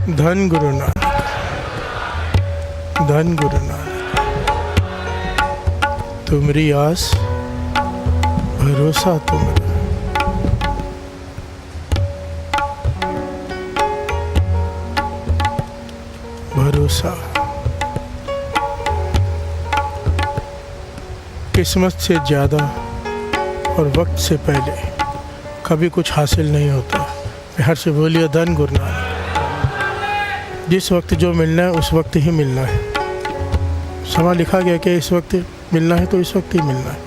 धन गुरु नानक, धन गुरु नानक। तुमरी आस भरोसा तुमरा, भरोसा। किस्मत से ज़्यादा और वक्त से पहले कभी कुछ हासिल नहीं होता। प्यार से बोलिए धन गुरु नानक। जिस वक्त जो मिलना है उस वक्त ही मिलना है। समा लिखा गया कि इस वक्त मिलना है तो इस वक्त ही मिलना है,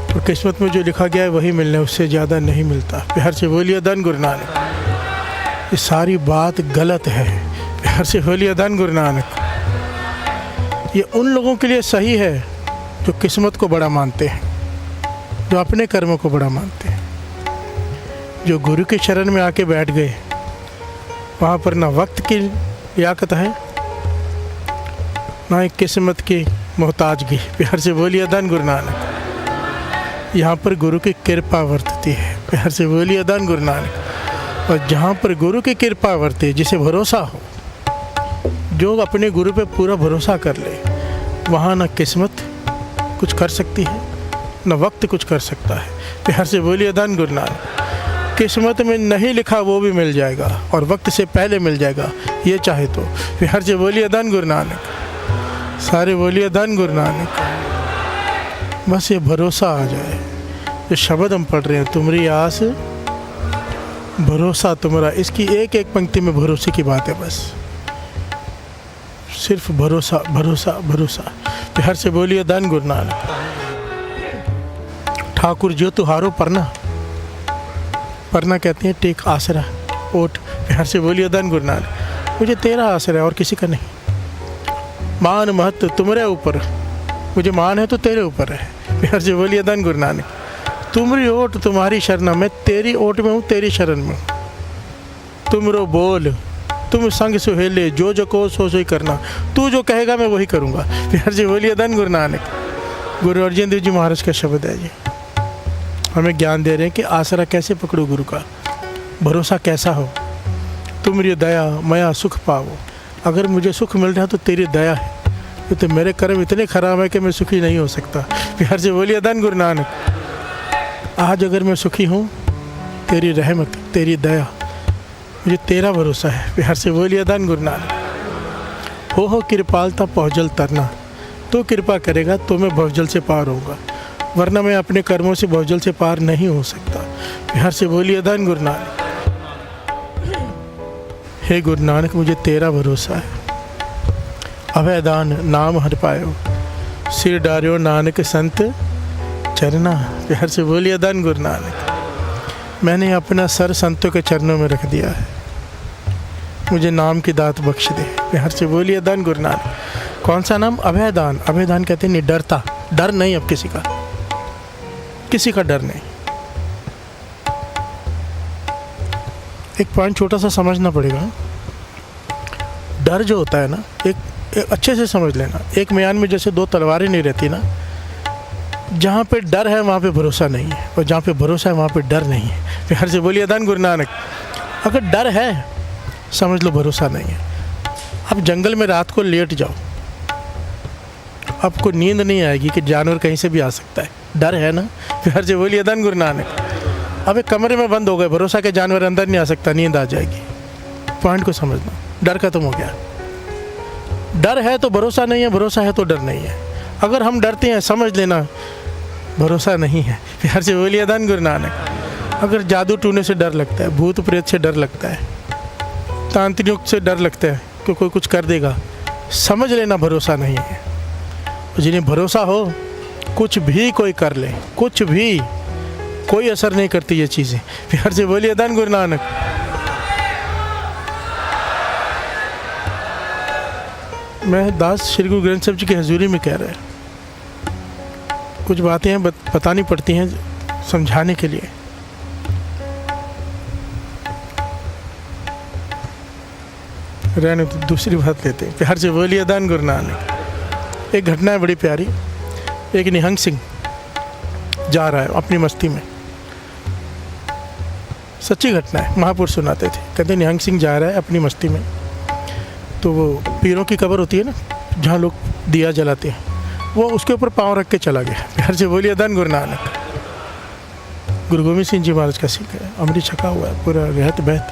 और किस्मत में जो लिखा गया है वही मिलना है, उससे ज़्यादा नहीं मिलता। प्यार से बोलिए धन गुरु नानक। ये सारी बात गलत है। प्यार से बोलिए धन गुरु नानक। ये उन लोगों के लिए सही है जो किस्मत को बड़ा मानते हैं, जो अपने कर्मों को बड़ा मानते हैं, जो गुरु के शरण में आके बैठ गए। वहाँ पर ना वक्त की लियाकत है, ना ही किस्मत की मोहताजगी। प्यार से बोलिए धन गुरु नानक। यहाँ पर गुरु की कृपा वर्तती है। प्यार से बोलिए धन गुरु नानक। और जहाँ पर गुरु की कृपा वर्ते, जिसे भरोसा हो, जो अपने गुरु पे पूरा भरोसा कर ले, वहाँ ना किस्मत कुछ कर सकती है, न वक्त कुछ कर सकता है। प्यार से बोलिए धन गुरु नानक। किस्मत में नहीं लिखा वो भी मिल जाएगा, और वक्त से पहले मिल जाएगा, ये चाहे तो। प्यार से बोलिए धन गुरु नानक। सारे बोलिए धन गुरु नानक। बस ये भरोसा आ जाए। ये शब्द हम पढ़ रहे हैं, तुमरी आस भरोसा तुम्हारा, इसकी एक एक पंक्ति में भरोसे की बात है। बस सिर्फ भरोसा भरोसा भरोसा। प्यार से बोलिए धन गुरु नानक। ठाकुर जो तुहारो परना, परना कहते हैं टेक आसरा, ओट। प्यार से बोलिए धन गुरु नानक। मुझे तेरा आसरा है और किसी का नहीं। मान महत्व तुम्हारे ऊपर, मुझे मान है तो तेरे ऊपर है। प्यार से बोलिए धन गुरु नानक। तुम्हारी ओट तुम्हारी शरण, मैं तेरी ओट में हूँ, तेरी शरण में हूँ। तुमरो बोल तुम संग सुहेले, जो जो को सो ही करना, तू जो कहेगा मैं वही करूँगा। प्यार से बोलिए धन गुरु नानक। गुरु अर्जन देव जी महाराज का शब्द है जी। हमें ज्ञान दे रहे हैं कि आसरा कैसे पकड़ो गुरु का, भरोसा कैसा हो। तुमरी दया मया सुख पाओ। अगर मुझे सुख मिल रहा है तो तेरी दया है, तो मेरे कर्म इतने खराब है कि मैं सुखी नहीं हो सकता। प्यार से बोलिए धन गुरु नानक। आज अगर मैं सुखी हूँ, तेरी रहमत, तेरी दया, मुझे तेरा भरोसा है। प्यार से बोलिए धन गुरु नानक। हो कृपालता पहुँचल तरना, तो कृपा करेगा तो मैं भवजल से पार होऊंगा, वरना मैं अपने कर्मों से भवजल से पार नहीं हो सकता। प्यार से बोलिए धन गुरु नानक। हे गुरु नानक, मुझे तेरा भरोसा है। अभयदान नाम हर पायो, सिर डारियो नानक संत चरना। प्यार से बोलिए धन गुरु नानक। मैंने अपना सर संतों के चरणों में रख दिया है, मुझे नाम की दात बख्श दे। प्यार से बोलिए धन गुरु नानक। कौन सा नाम? अभयदान। अभयदान कहते हैं निडरता, डर नहीं अब किसी का, किसी का डर नहीं। एक पॉइंट छोटा सा समझना पड़ेगा। डर जो होता है ना, एक अच्छे से समझ लेना। एक म्यान में जैसे दो तलवारें नहीं रहती ना, जहाँ पे डर है वहाँ पे भरोसा नहीं है, और जहाँ पे भरोसा है वहाँ पे डर नहीं है। प्यार से बोलिए धन गुरु नानक। अगर डर है समझ लो भरोसा नहीं है। आप जंगल में रात को लेट जाओ, आपको नींद नहीं आएगी कि जानवर कहीं से भी आ सकता है, डर है ना। प्यार से बोलिए धन गुरु नानक। अब एक कमरे में बंद हो गए, भरोसा के जानवर अंदर नहीं आ सकता, नींद आ जाएगी। पॉइंट को समझना, डर खत्म हो गया। डर है तो भरोसा नहीं है, भरोसा है तो डर नहीं है। अगर हम डरते हैं समझ लेना भरोसा नहीं है। प्यार से बोलिए धन गुरु नानक। अगर जादू टूने से डर लगता है, भूत प्रेत से डर लगता है, तांत्रिक से डर लगता है कि कोई कुछ कर देगा, समझ लेना भरोसा नहीं है। जिन्हें भरोसा हो कुछ भी कोई कर ले, कुछ भी, कोई असर नहीं करती ये चीज़ें। प्यार से बोलिए धन गुरु नानक। मैं दास श्री गुरु ग्रंथ साहिब जी की हजूरी में कह रहा है, कुछ बातें हैं बतानी पड़ती हैं समझाने के लिए। रहने तो दूसरी बात लेते हैं। प्यार से बोलिए धन गुरु नानक। एक घटना है बड़ी प्यारी। एक निहंग सिंह जा रहा है अपनी मस्ती में, सच्ची घटना है, महापुरुष सुनाते थे। कहते निहंग सिंह जा रहा है अपनी मस्ती में, तो वो पीरों की कब्र होती है ना जहाँ लोग दिया जलाते हैं, वो उसके ऊपर पाँव रख के चला गया। प्यार से बोलिए धन गुरु नानक। गुरु गोविंद सिंह जी महाराज का सिख है, अमृत छका हुआ है पूरा रहत बहत,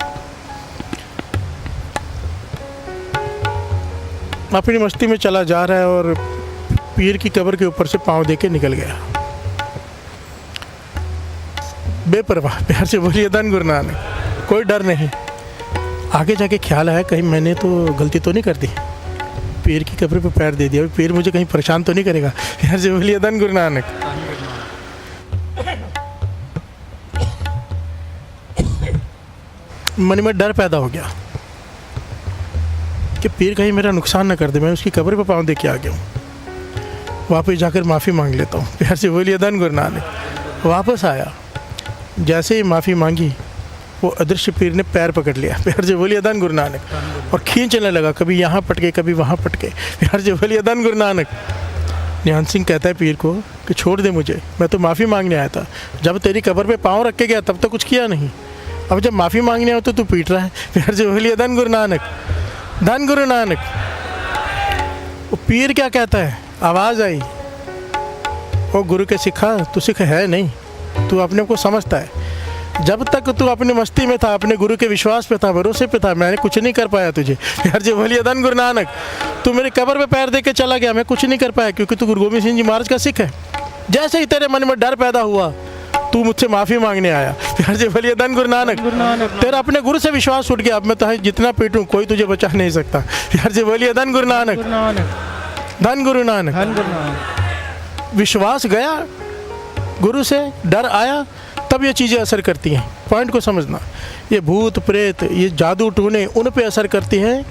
अपनी मस्ती में चला जा रहा है और पीर की कब्र के ऊपर से पाँव दे के निकल गया, बेपरवाह। प्यार से बोलिए धन गुरु नानक। कोई डर नहीं। आगे जाके ख्याल आया कहीं मैंने तो गलती तो नहीं कर दी, पीर की कब्र पे पैर दे दिया, पीर मुझे कहीं परेशान तो नहीं करेगा। प्यार से बोलिए धन गुरु नानक। मन में डर पैदा हो गया कि पीर कहीं मेरा नुकसान ना कर दे, मैं उसकी कब्र पे पाँव दे के आ गया हूँ, वापस जाकर माफ़ी मांग लेता हूँ। प्यार से बोलिए धन गुरु नानक। वापस आया, जैसे ही माफ़ी मांगी वो अदृश्य पीर ने पैर पकड़ लिया। प्यार से बोलिए धन गुरु नानक, और खींचने लगा, कभी यहाँ पटके कभी वहाँ पटके। प्यार से बोलिए धन गुरु नानक। निहंग सिंह कहता है पीर को कि छोड़ दे मुझे, मैं तो माफ़ी मांगने आया था, जब तेरी कब्र पे पाँव रख के गया तब तो कुछ किया नहीं, अब जब माफ़ी मांगने आया तो तू पीट रहा है। प्यार से बोलिए धन गुरु नानक। धन गुरु नानक। वो पीर क्या कहता है, आवाज़ आई, वो गुरु के सिखा तू सिख है नहीं, तू अपने को समझता है, जब तक तू अपनी मस्ती में था, अपने गुरु के विश्वास पे था, भरोसे पे था, मैंने कुछ नहीं कर पाया तुझे। यार जी बोलिए धन गुरु नानक। तू मेरे कब्र पे पैर दे के चला गया, मैं कुछ नहीं कर पाया क्योंकि तू गुरु गोविंद सिंह जी महाराज का सिख है। जैसे ही तेरे मन में डर पैदा हुआ तू मुझसे माफ़ी मांगने आया। यार जी बोलिए धन गुरु नानक। तेरा अपने गुरु से विश्वास उठ गया, अब मैं तो जितना पीटूँ कोई तुझे बचा नहीं सकता। यार जी बोलिए धन गुरु नानक। धन गुरु नानक। विश्वास गया गुरु से, डर आया, तब ये चीज़ें असर करती हैं। पॉइंट को समझना, ये भूत प्रेत, ये जादू टूने उन पे असर करती हैं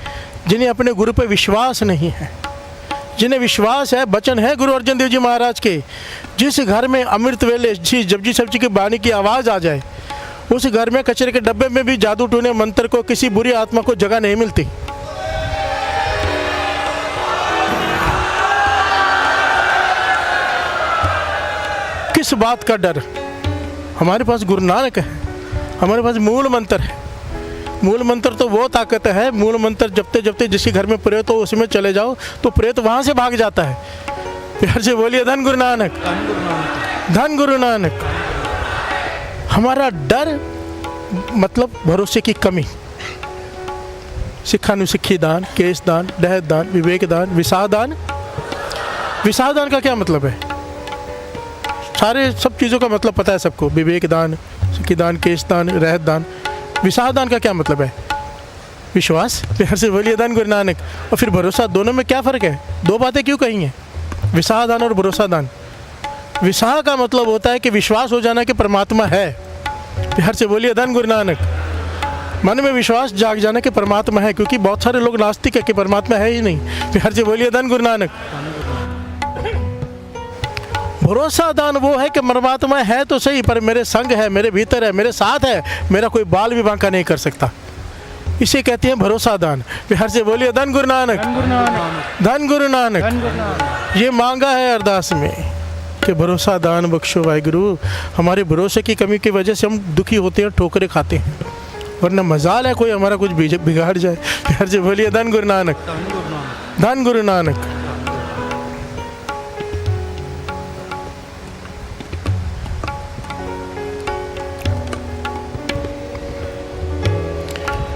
जिन्हें अपने गुरु पे विश्वास नहीं है। जिन्हें विश्वास है, वचन है गुरु अर्जन देव जी महाराज के, जिस घर में अमृत वेले जपजी सब्जी की बानी की आवाज़ आ जाए, उस घर में कचरे के डब्बे में भी जादू टूने मंत्र को, किसी बुरी आत्मा को जगह नहीं मिलती। किस बात का डर? हमारे पास गुरु नानक है, हमारे पास मूल मंत्र है। मूल मंत्र तो वो ताकत है, मूल मंत्र जपते जपते जिसके घर में प्रेत हो उसमें चले जाओ तो प्रेत वहाँ से भाग जाता है। प्यार से बोलिए धन गुरु नानक। धन गुरु नानक। हमारा डर मतलब भरोसे की कमी। सिखानुसिखी दान, केश दान, दहत दान, विवेक दान, विसाह दान। विसाह दान का क्या मतलब है? सारे सब चीज़ों का मतलब पता है सबको, विवेक दान, सिखी दान, केश दान, रहत दान। विसाह दान का क्या मतलब है? विश्वास। प्यार से बोलिए धन गुरु नानक। और फिर भरोसा, दोनों में क्या फ़र्क है? दो बातें क्यों कही हैं, विसाह दान और भरोसा दान? विसाह का मतलब होता है कि विश्वास हो जाना कि परमात्मा है। प्यार से बोलिए धन गुरु नानक। मन में विश्वास जाग जाना कि परमात्मा है, क्योंकि बहुत सारे लोग नास्तिक है कि परमात्मा है ही नहीं। प्यार से बोलिए धन गुरु नानक। भरोसा दान वो है कि परमात्मा है तो सही, पर मेरे संग है, मेरे भीतर है, मेरे साथ है, मेरा कोई बाल भी बांका नहीं कर सकता। इसे कहते हैं भरोसा दान। प्यार से बोलिए धन गुरु नानक। धन गुरु नानक। ये मांगा है अरदास में कि भरोसा दान बख्शो वाहिगुरु। हमारे भरोसे की कमी की वजह से हम दुखी होते हैं, ठोकरें खाते हैं, वरना मजाल है कोई हमारा कुछ बिगाड़ जाए। प्यार से बोलिए धन गुरु नानक। धन गुरु नानक।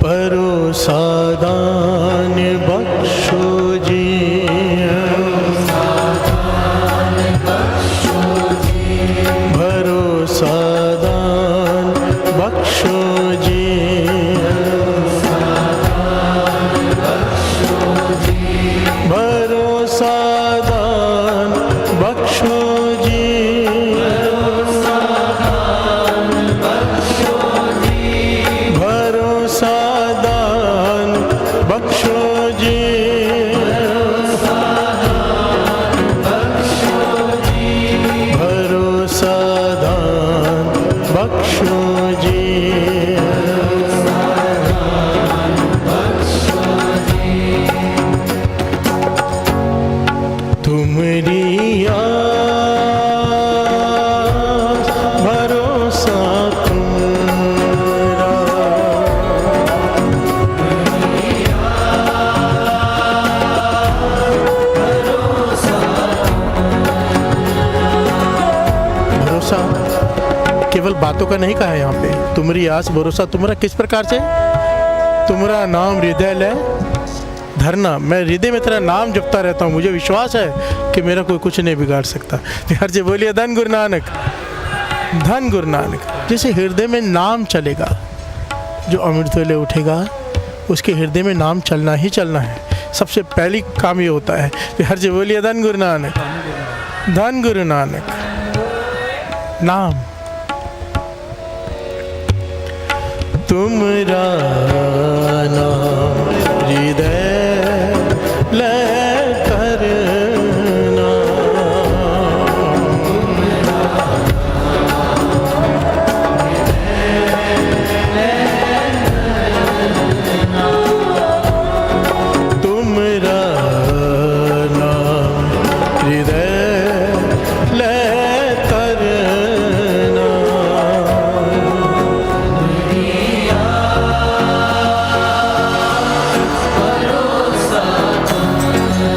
भरोसा दान बख्शो जी, भरोसा दान बख्शो जी, भरोसा दान बख्शो जी, भरोसा दान बख्शो बातों का नहीं कहा है यहाँ पे। तुम्हारी आस भरोसा तुम्हारा किस प्रकार से, तुम्हारा नाम हृदय ले धरना। मैं हृदय में तेरा नाम जपता रहता हूँ, मुझे विश्वास है कि मेरा कोई कुछ नहीं बिगाड़ सकता। प्यार से बोलिए धन गुरु नानक, धन गुरु नानक। जैसे हृदय में नाम चलेगा, जो अमृत वेले उठेगा उसके हृदय में नाम चलना ही चलना है। सबसे पहली काम ये होता है। प्यार से बोलिए धन गुरु नानक, धन गुरु नानक। नाम तुमरा नाम हृदय ले करना, तुमरा नाम हृदय ले करना।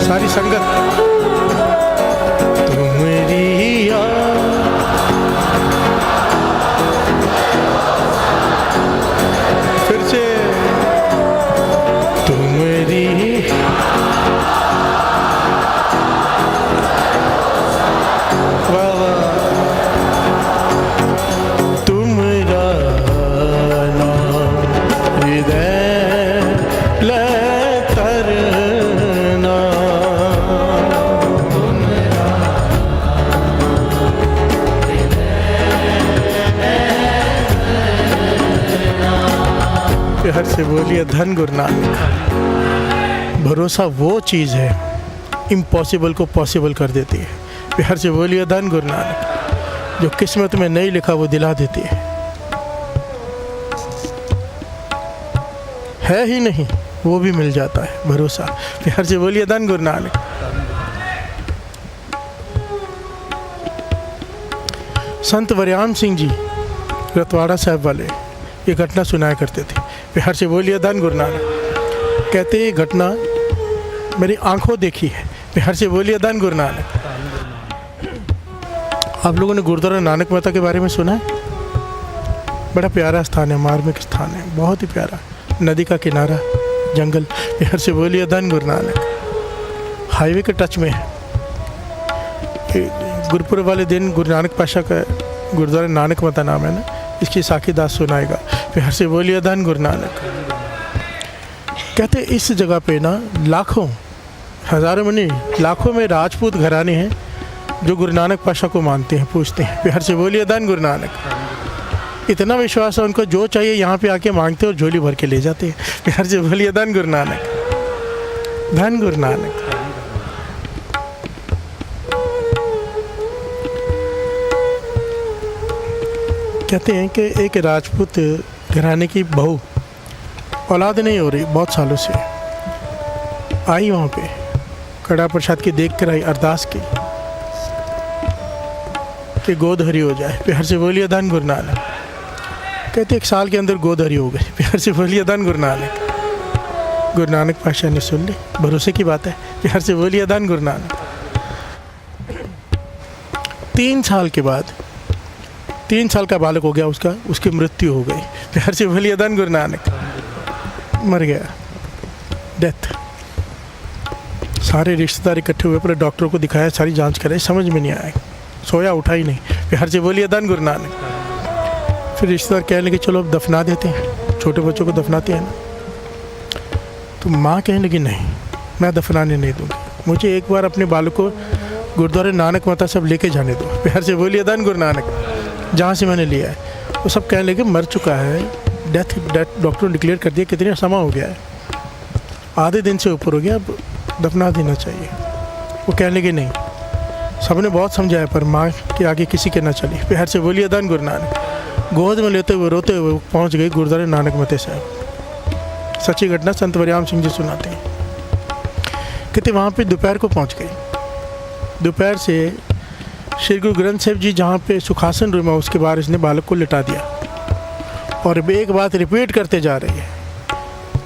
सारी संगत तुम्हारी फिर से तुम्हारी तुम्हारा नाम हृदय ले करना। प्यार से बोलिए धन गुरु नानक। भरोसा वो चीज़ है इम्पॉसिबल को पॉसिबल कर देती है। प्यार से बोलिए धन गुरु नानक। जो किस्मत में नहीं लिखा वो दिला देती है ही नहीं वो भी मिल जाता है भरोसा। प्यार से बोलिए धन गुरु नानक। संत वरियाम सिंह जी रतवाड़ा साहब वाले ये घटना सुनाया करते थे। प्यार से बोलिए धन गुरु नानक। कहते ये घटना मेरी आंखों देखी है। प्यार से बोलिए धन गुरु नानक। आप लोगों ने गुरुद्वारा नानक माता के बारे में सुना है? बड़ा प्यारा स्थान है, मार्मिक स्थान है, बहुत ही प्यारा। नदी का किनारा, जंगल। प्यार से बोलिए धन गुरु नानक। हाईवे के टच में है। गुरुपुरब वाले दिन गुरु नानक पाशा का गुरुद्वारा नानक माता नाम है ना, इसकी साखी दास सुनाएगा। प्यार से बोलिए धन गुरु नानक। कहते इस जगह पे ना लाखों, हज़ारों में नहीं, लाखों में राजपूत घराने हैं जो गुरु नानक पाशा को मानते हैं, पूछते हैं। प्यार से बोलिए धन गुरु नानक। इतना विश्वास है उनको, जो चाहिए यहाँ पे आके मांगते और झोली भर के ले जाते हैं। प्यार से बोलिए धन गुरु नानक, धन गुरु नानक। कहते हैं कि एक राजपूत घराने की बहू, औलाद नहीं हो रही बहुत सालों से, आई वहाँ पे, कड़ा प्रसाद की देख कर आई, अरदास की कि गोद हरी हो जाए। प्यार से बोलिए धन गुरु नानक। कहते 1 साल के अंदर गोद हरी हो गई। प्यार से बोलिए धन गुरु नानक। गुरु नानक पाशा ने सुन ली, भरोसे की बात है। प्यार से बोलिए धन गुरु नानक। 3 साल के बाद 3 साल का बालक हो गया उसका, उसकी मृत्यु हो गई। प्यार से बोलिए धन गुरु नानक। मर गया, डेथ। सारे रिश्तेदार इकट्ठे हुए, पूरे डॉक्टर को दिखाया, सारी जांच कराई, समझ में नहीं आया, सोया उठा ही नहीं। प्यार से बोलिए धन गुरु नानक। फिर रिश्तेदार कहने लगे चलो अब दफना देते हैं, छोटे बच्चों को दफनाते हैं ना। तो माँ कहने लगी नहीं, मैं दफनाने नहीं दूँगी, मुझे एक बार अपने बालक को गुरुद्वारे नानक माता सब लेके जाने दो। प्यार से बोलिए धन गुरु नानक। जहाँ से मैंने लिया है वो सब कहने लगे मर चुका है, डेथ डॉक्टर ने डिक्लेयर कर दिया, कितने समय हो गया है, आधे दिन से ऊपर हो गया, अब दफना देना चाहिए। वो कहने लगे नहीं, सबने बहुत समझाया पर माँ के आगे किसी के ना चली। प्यार से बोलिए धन गुरु नानक। गोद में लेते हुए रोते हुए पहुँच गई गुरुद्वारे नानक माता साहब। सच्ची घटना संत वरियाम सिंह जी सुनाते हैं। कहते वहाँ पे दोपहर को पहुँच गई। दोपहर से श्री गुरु ग्रंथ साहिब जी जहाँ पे सुखासन रूम है उसके बाहर इसने बालक को लिटा दिया और एक बात रिपीट करते जा रही है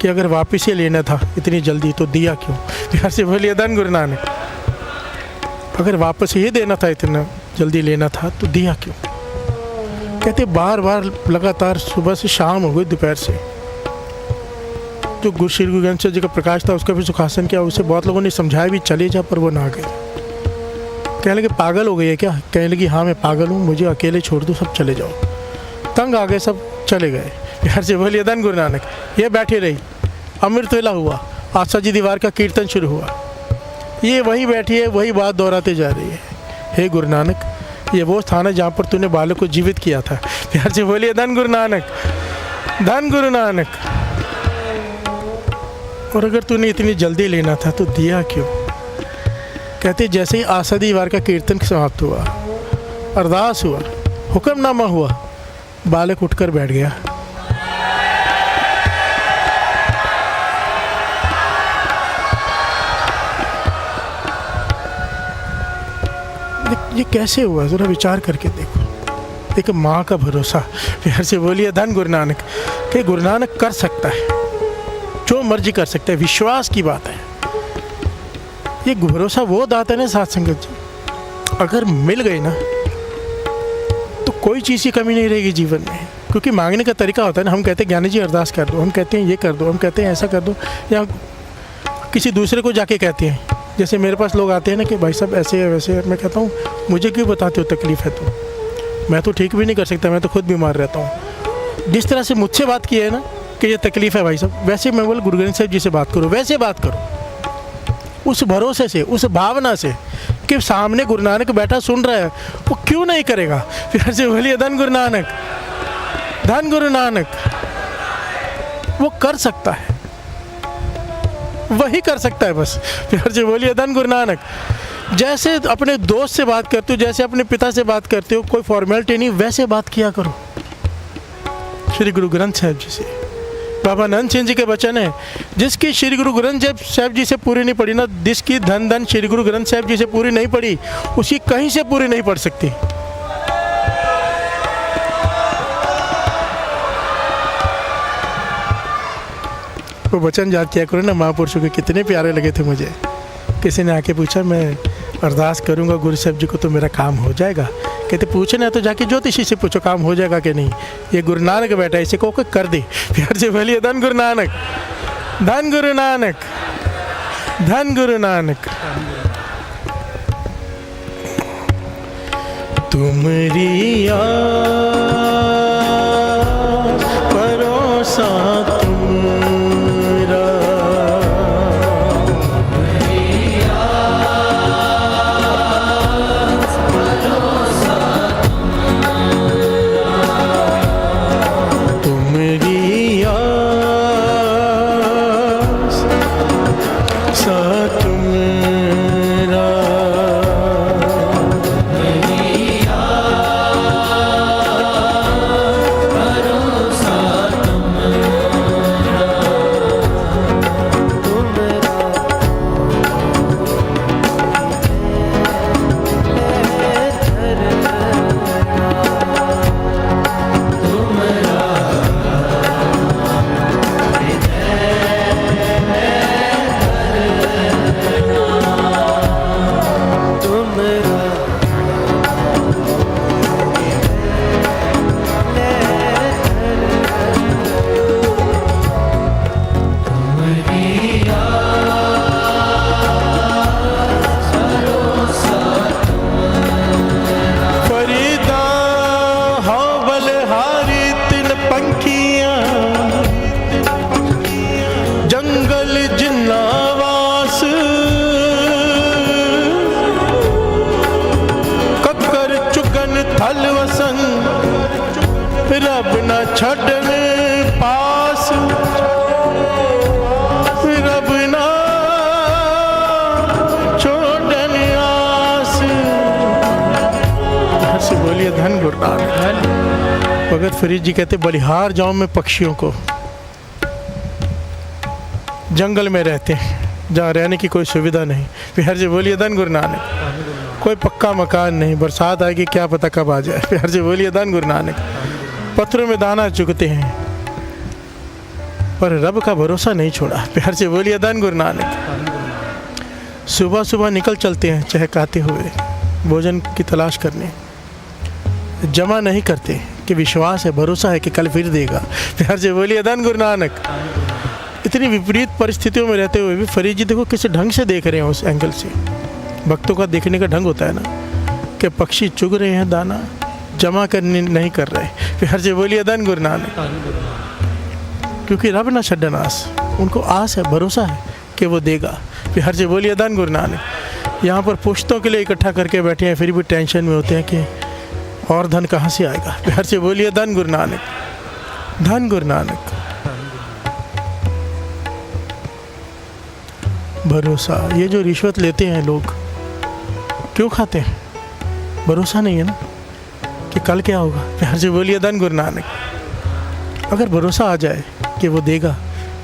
कि अगर वापस ही लेना था इतनी जल्दी तो दिया क्यों। प्यार से बोलिए धन गुरु नानक। अगर वापस ही देना था, इतना जल्दी लेना था तो दिया क्यों। कहते बार बार लगातार सुबह से शाम हो गई, दोपहर से जो श्री गुरु ग्रंथ साहब जी का प्रकाश था उसका भी सुखासन किया। उसे बहुत लोगों ने समझाया भी चले जा, पर वो ना गए। कहने लगे पागल हो गई है क्या? कहने लगी हाँ मैं पागल हूँ, मुझे अकेले छोड़ दो, सब चले जाओ। तंग आ गए, सब चले गए। यार से बोलिए धन गुरु नानक। ये बैठी रही, अमृत वेला हुआ, आस्था जी दीवार का कीर्तन शुरू हुआ, ये वही बैठी है, वही बात दोहराते जा रही है। हे गुरु नानक, ये वो स्थान है जहाँ पर तूने बालक को जीवित किया था। प्यार से बोलिए धन गुरु नानक, धन गुरु नानक। और अगर तूने इतनी जल्दी लेना था तो दिया क्यों? कहते जैसे ही आस्था दीवार का कीर्तन समाप्त हुआ, अरदास हुआ, हुक्मनामा हुआ, बालक उठकर बैठ गया। ये कैसे हुआ? ज़रा विचार करके देखो। एक माँ का भरोसा। प्यार से बोलिए धन गुरु नानक। कि गुरु नानक कर सकता है, जो मर्जी कर सकता है, विश्वास की बात है। ये भरोसा वो दाता है ना साथ संगत जी, अगर मिल गई ना तो कोई चीज़ की कमी नहीं रहेगी जीवन में। क्योंकि मांगने का तरीका होता है ना, हम कहते हैं ज्ञानी जी अरदास कर दो, हम कहते हैं ये कर दो, हम कहते हैं ऐसा कर दो, या किसी दूसरे को जाके कहते हैं। जैसे मेरे पास लोग आते हैं ना कि भाई साहब ऐसे है वैसे है, मैं कहता हूँ मुझे क्यों बताते हो, तकलीफ़ है तो मैं तो ठीक भी नहीं कर सकता, मैं तो खुद बीमार रहता हूँ। जिस तरह से मुझसे बात की है ना कि ये तकलीफ़ है भाई साहब, वैसे मैं बोल गुरु ग्रंथ साहब जी से बात करो, वैसे बात करो, उस भरोसे से, उस भावना से कि सामने गुरु नानक बैठा सुन रहा है, वो क्यों नहीं करेगा। फिर से बोलिए धन गुरु नानक, धन गुरु नानक। वो कर सकता है, वही कर सकता है बस। फिर से बोलिए धन गुरु नानक। जैसे अपने दोस्त से बात करते हो, जैसे अपने पिता से बात करते हो, कोई फॉर्मेलिटी नहीं, वैसे बात किया करो श्री गुरु ग्रंथ साहब जी से। बाबा नंद सिंह जी के वचन है, जिसकी श्री गुरु ग्रंथ साहब जी से पूरी नहीं पड़ी ना, जिसकी धन धन श्री गुरु ग्रंथ साहब जी से पूरी नहीं पड़ी, उसकी कहीं से पूरी नहीं पड़ सकती। वो वचन याद किया करो ना महापुरुषों के, कितने प्यारे लगे थे मुझे। किसी ने आके पूछा मैं अरदास करूँगा गुरु साहब जी को तो मेरा काम हो जाएगा। कहते पूछना है तो जाके ज्योतिषी से पूछो काम हो जाएगा कि नहीं। ये गुरु नानक बैठा है, इसे को कर दे। प्यार से बोलिए धन गुरु नानक, धन गुरु नानक, धन गुरु नानक। तुमरी भरोसा रब न छड़न पास, रब न छोड़न आस। से बोलिए धन गुरु नानक। भगत फरीद जी कहते बलिहार जाऊं मैं पक्षियों को, जंगल में रहते हैं जहाँ रहने की कोई सुविधा नहीं। प्यार से बोलिए धन गुरु नानक। कोई पक्का मकान नहीं, बरसात आएगी क्या पता कब आ जाए। प्यार से बोलिए धन गुरु नानक। पत्थरों में दाना चुगते हैं पर रब का भरोसा नहीं छोड़ा। प्यार से बोलिए धन गुरु नानक। सुबह सुबह निकल चलते हैं चहकाते हुए भोजन की तलाश करने, जमा नहीं करते कि विश्वास है, भरोसा है कि कल फिर देगा। प्यार से बोलिए धन गुरु नानक। इतनी विपरीत परिस्थितियों में रहते हुए भी फरीद जी देखो किस ढंग से देख रहे हैं। उस एंगल से भक्तों का देखने का ढंग होता है ना कि पक्षी चुग रहे हैं दाना, जमा करने नहीं कर रहे। प्यार से बोलिए धन गुरु नानक। क्योंकि रब ना छड्डनास, उनको आस है, भरोसा है कि वो देगा। प्यार से बोलिए धन गुरु नानक। यहाँ पर पुश्तों के लिए इकट्ठा करके बैठे हैं, फिर भी टेंशन में होते हैं कि और धन कहाँ से आएगा। प्यार से बोलिए धन गुरु नानक, धन गुरु नानक। भरोसा, ये जो रिश्वत लेते हैं लोग क्यों खाते हैं? भरोसा नहीं है ना कि कल क्या होगा। प्यार से बोलिए धन गुरु नानक। अगर भरोसा आ जाए कि वो देगा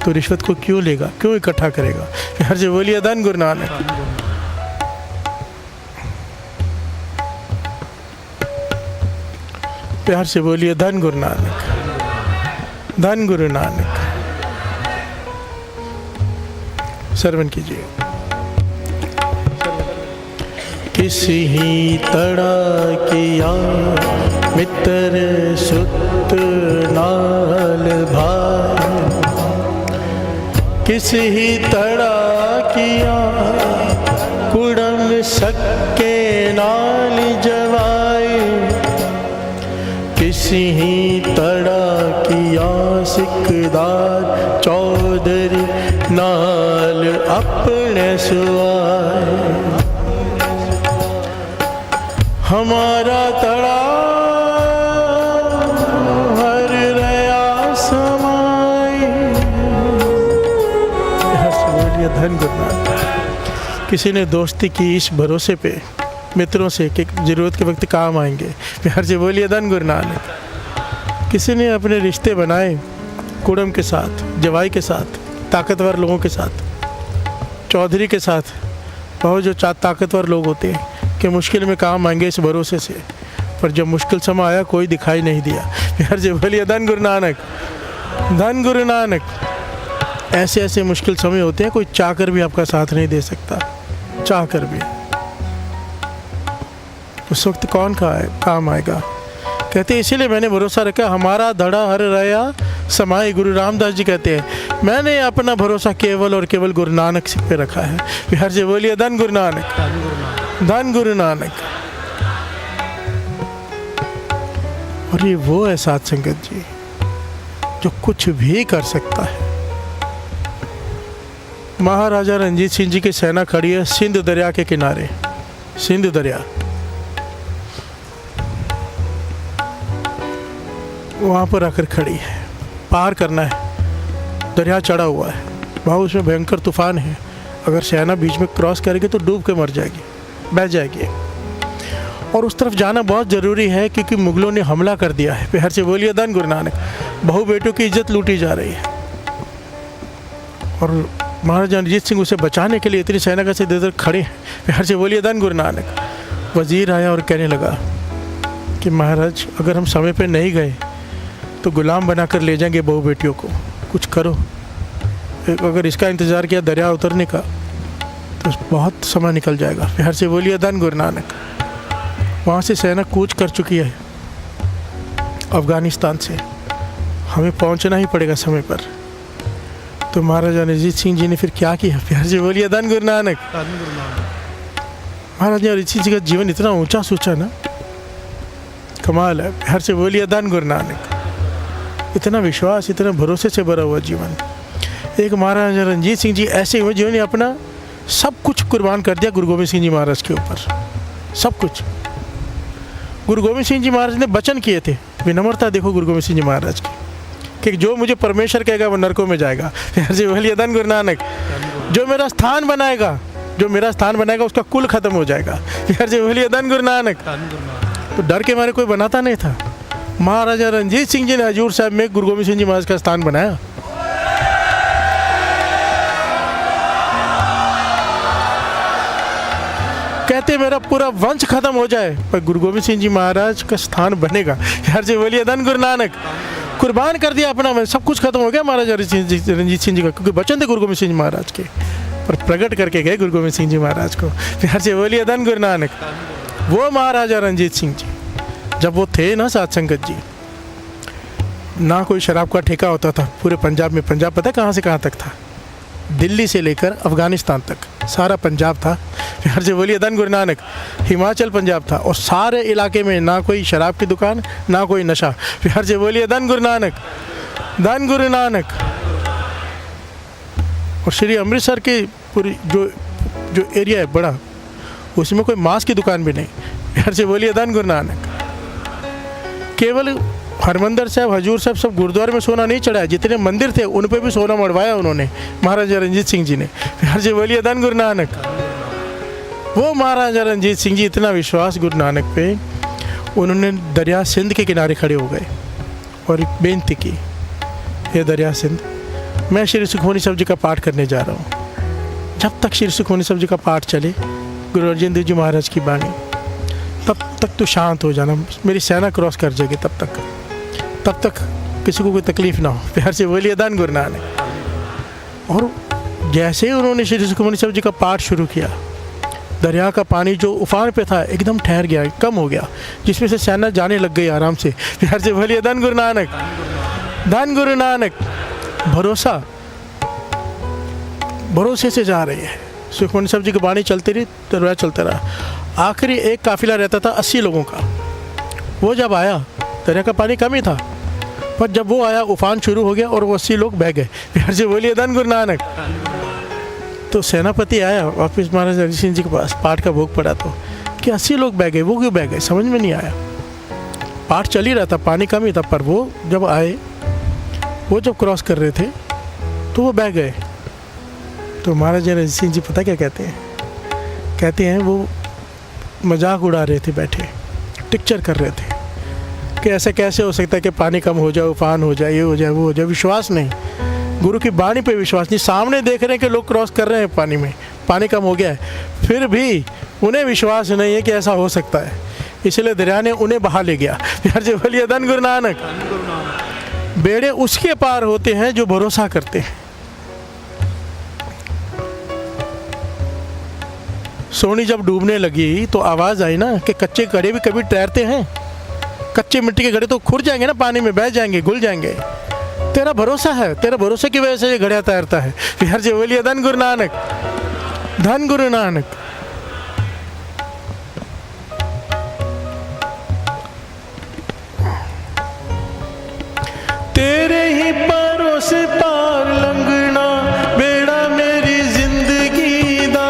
तो रिश्वत को क्यों लेगा, क्यों इकट्ठा करेगा। प्यार से बोलिए धन गुरु नानक। प्यार से बोलिए धन गुरु नानक, धन गुरु नानक। श्रवण कीजिए। किसी ही तड़ा किया मित्र सुत नाल भाई, किसी ही तड़ा किया कुड़म सक्के नाल जवाई, किसी ही तड़ा किया सिकदार चौधरी नाल अपने सुआए। हमारा तड़ा हर रया समाई। बोलिए धन गुरु नानक। किसी ने दोस्ती की इस भरोसे पे मित्रों से कि ज़रूरत के वक्त काम आएंगे। प्यार से बोलिए धन गुरु नानक। किसी ने अपने रिश्ते बनाए कुड़म के साथ, जवाई के साथ, ताकतवर लोगों के साथ, चौधरी के साथ, बहुत जो ताकतवर लोग होते हैं कि मुश्किल में काम आएंगे इस भरोसे से, पर जब मुश्किल समय आया कोई दिखाई नहीं दिया। प्यार से बोलिए धन गुरु नानक, धन गुरु नानक। ऐसे ऐसे मुश्किल समय होते हैं कोई चाह कर भी आपका साथ नहीं दे सकता, चाह कर भी। उस वक्त कौन काम आएगा। कहते हैं इसीलिए मैंने भरोसा रखा, हमारा धड़ा हर रया समाई। गुरु रामदास जी कहते हैं मैंने अपना भरोसा केवल और केवल गुरु नानक पे रखा है। प्यार से बोलिए धन गुरु नानक, धन गुरु नानक। और ये वो है साध संगत जी जो कुछ भी कर सकता है। महाराजा रंजीत सिंह जी की सेना खड़ी है सिंध दरिया के किनारे। सिंध दरिया वहाँ पर आकर खड़ी है, पार करना है। दरिया चढ़ा हुआ है, बहुत उसमें भयंकर तूफान है। अगर सेना बीच में क्रॉस करेगी तो डूब के मर जाएगी, बह जाएगी। और उस तरफ जाना बहुत ज़रूरी है क्योंकि मुगलों ने हमला कर दिया है। प्यार से बोलिए धन गुरु नानक। बहू बेटों की इज्जत लूटी जा रही है और महाराजा रणजीत सिंह उसे बचाने के लिए इतनी सेना का से इधर खड़े हैं। प्यार से बोलिए धन गुरु नानक। वजीर आया और कहने लगा कि महाराज अगर हम समय पे नहीं गए तो गुलाम बनाकर ले जाएंगे बहू बेटियों को, कुछ करो। अगर इसका इंतज़ार किया दरिया उतरने का तो बहुत समय निकल जाएगा। प्यार से बोलिए धन गुरु नानक। वहाँ से सेना कूच कर चुकी है अफ़गानिस्तान से, हमें पहुँचना ही पड़ेगा समय पर। तो महाराजा रणजीत सिंह जी ने फिर क्या किया। प्यार से बोलिए धन गुरु नानक। महाराजा रणजीत सिंह जी का जीवन इतना ऊंचा सूचा ना, कमाल है। प्यार से बोलिए धन गुरु नानक। इतना विश्वास, इतना भरोसे से भरा हुआ जीवन। एक महाराजा रणजीत सिंह जी ऐसे हुए जिन्होंने अपना सब कुछ कुर्बान कर दिया गुरु गोविंद सिंह जी महाराज के ऊपर, सब कुछ। गुरु गोविंद सिंह जी महाराज ने वचन किए थे, विनम्रता देखो गुरु गोविंद सिंह जी महाराज की, कि जो मुझे परमेश्वर कहेगा वो नरकों में जाएगा। ऐसे बोलिए धन गुरु नानक। जो मेरा स्थान बनाएगा, जो मेरा स्थान बनाएगा उसका कुल खत्म हो जाएगा। ऐसे बोलिए धन गुरु नानक। तो डर के मारे कोई बनाता नहीं था। महाराजा रणजीत सिंह जी ने हजूर साहब में गुरु गोविंद सिंह जी महाराज का स्थान बनाया। कहते मेरा पूरा वंश खत्म हो जाए पर गुरु गोविंद सिंह जी महाराज का स्थान बनेगा। यार जी बोलिए धन गुरु नानक। कुर्बान कर दिया अपना, सब कुछ खत्म हो गया महाराजा रणजीत सिंह जी का, क्योंकि बचन थे गुरु गोविंद सिंह जी महाराज के, पर प्रकट करके गए गुरु गोविंद सिंह जी महाराज को। यार जी बोलिए धन गुरु नानक। वो महाराजा रणजीत सिंह जी जब वो थे ना साध संगत जी, ना कोई शराब का ठेका होता था पूरे पंजाब में। पंजाब पता है कहाँ से कहाँ तक था? दिल्ली से लेकर अफ़गानिस्तान तक सारा पंजाब था। फिर से बोलिए धन गुरु नानक। हिमाचल पंजाब था और सारे इलाके में ना कोई शराब की दुकान, ना कोई नशा। फिर से बोलिए धन गुरु नानक, धन गुरु नानक। और श्री अमृतसर की पूरी जो एरिया है बड़ा, उसमें कोई मांस की दुकान भी नहीं। फिर से बोलिए धन गुरु नानक। केवल हरमंदिर साहब, हजूर साहब, सब गुरुद्वारे में सोना नहीं चढ़ाया, जितने मंदिर थे उन पे भी सोना मढ़वाया उन्होंने, महाराजा रंजीत सिंह जी ने। फिर से बोलिए धन गुरु नानक। वो महाराजा रंजीत सिंह जी इतना विश्वास गुरु नानक पे, उन्होंने दरिया सिंध के किनारे खड़े हो गए और एक बेनती की, ये दरिया सिंध, मैं श्री सुखमनी साहब जी का पाठ करने जा रहा हूँ। जब तक श्री सुखमनी साहब जी का पाठ चले, गुरु अर्जन देव जी महाराज की बाणी, तब तक तो शांत हो जाना, मेरी सेना क्रॉस कर जाएगी, तब तक किसी को कोई तकलीफ ना हो। प्यार से बोलिए धन गुरु नानक। और जैसे ही उन्होंने श्री सुखमनी साहब जी का पाठ शुरू किया, दरिया का पानी जो उफान पे था एकदम ठहर गया, कम हो गया, जिसमें से सेना जाने लग गई आराम से। प्यार से बोलिए धन गुरु नानक, धन गुरु नानक। भरोसे से जा रही है। सुखमनी साहब जी की बाणी चलती रही, दरबार चलता रहा। आखिरी एक काफिला रहता था 80 लोगों का, वो जब आया, दरिया का पानी कम ही था, पर जब वो आया उफान शुरू हो गया और वो 80 लोग बह गए। प्यार से बोलिए धन गुरु नानक। तो सेनापति आया वापस महाराज रंजीत सिंह जी के पास, पाठ का भोग पड़ा तो कि 80 लोग बह गए, वो क्यों बह गए, समझ में नहीं आया। पाठ चल ही रहा था, पानी कम ही था, पर वो जब आए, वो जब क्रॉस कर रहे थे तो वो बह गए। तो महाराजा रंजीत सिंह जी पता क्या कहते हैं, वो मजाक उड़ा रहे थे, बैठे टिक्चर कर रहे थे कि ऐसा कैसे हो सकता है कि पानी कम हो जाए, उफान हो जाए, ये हो जाए, वो हो जाए। विश्वास नहीं, गुरु की बाणी पे विश्वास नहीं। सामने देख रहे हैं कि लोग क्रॉस कर रहे हैं पानी में, पानी कम हो गया है, फिर भी उन्हें विश्वास नहीं है कि ऐसा हो सकता है, इसलिए दरिया ने उन्हें बहा ले गया। प्यार से बोलिए धन गुरु नानक। बेड़े उसके पार होते हैं जो भरोसा करते हैं। सोनी जब डूबने लगी तो आवाज़ आई ना कि कच्चे घड़े भी कभी तैरते हैं, कच्चे मिट्टी के घड़े तो खुर जाएंगे ना, पानी में बह जाएंगे, घुल जाएंगे। तेरा भरोसा है, तेरा भरोसे की वजह से ये घड़ा तैरता है। फिर से बोलिए धन गुरु नानक, धन गुरु नानक। तेरे ही भरोसे पार लंघना बेड़ा मेरी जिंदगी दा,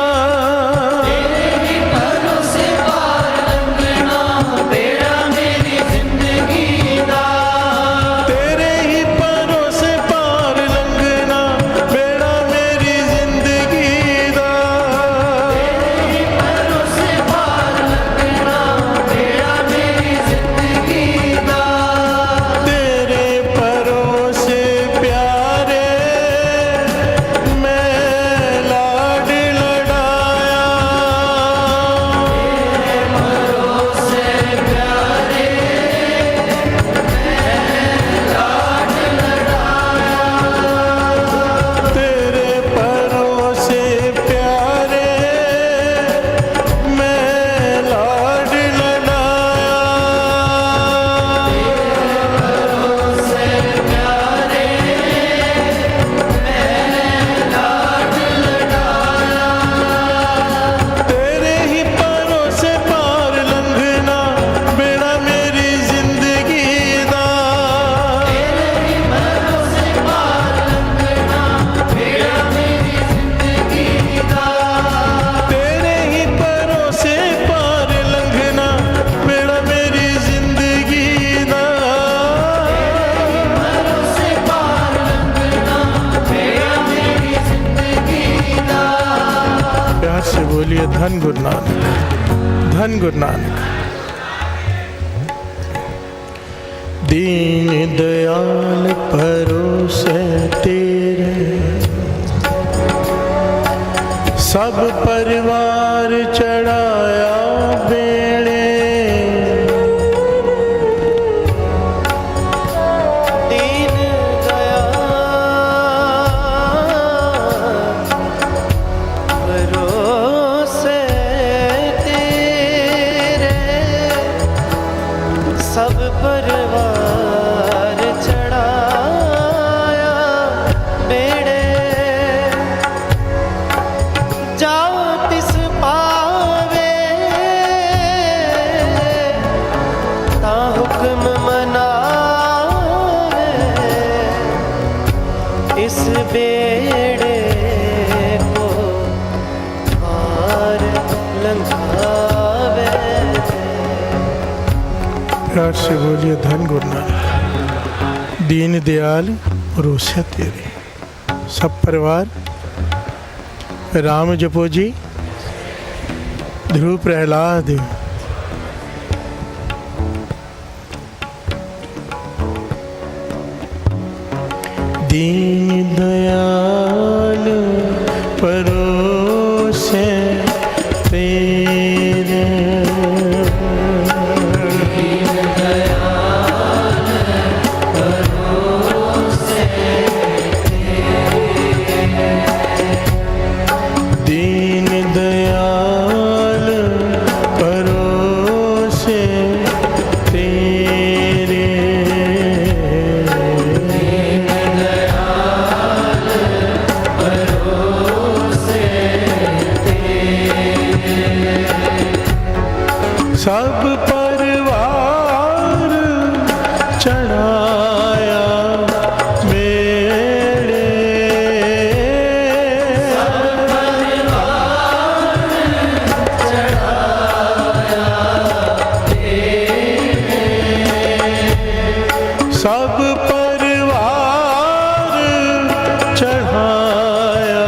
बोलिए धन गुरु नानक, धन गुरु नानक। दीन दयाल भरोसे तेरे, सब परिवार चढ़ाया बेड़े। दीन दयाल भरोसे तेरे, सब परिवार चढ़ा प्यार से बोलिए धन गुरु नानक। दीन दयाल रोसे तेरे सब परिवार। राम जपो जी, ध्रुव प्रहलाद। दीन दयाल परोसे तेरे। दीन दयाल परोसे तेरे। सब परिवार चढ़ाया मेरे। सब परिवार चढ़ाया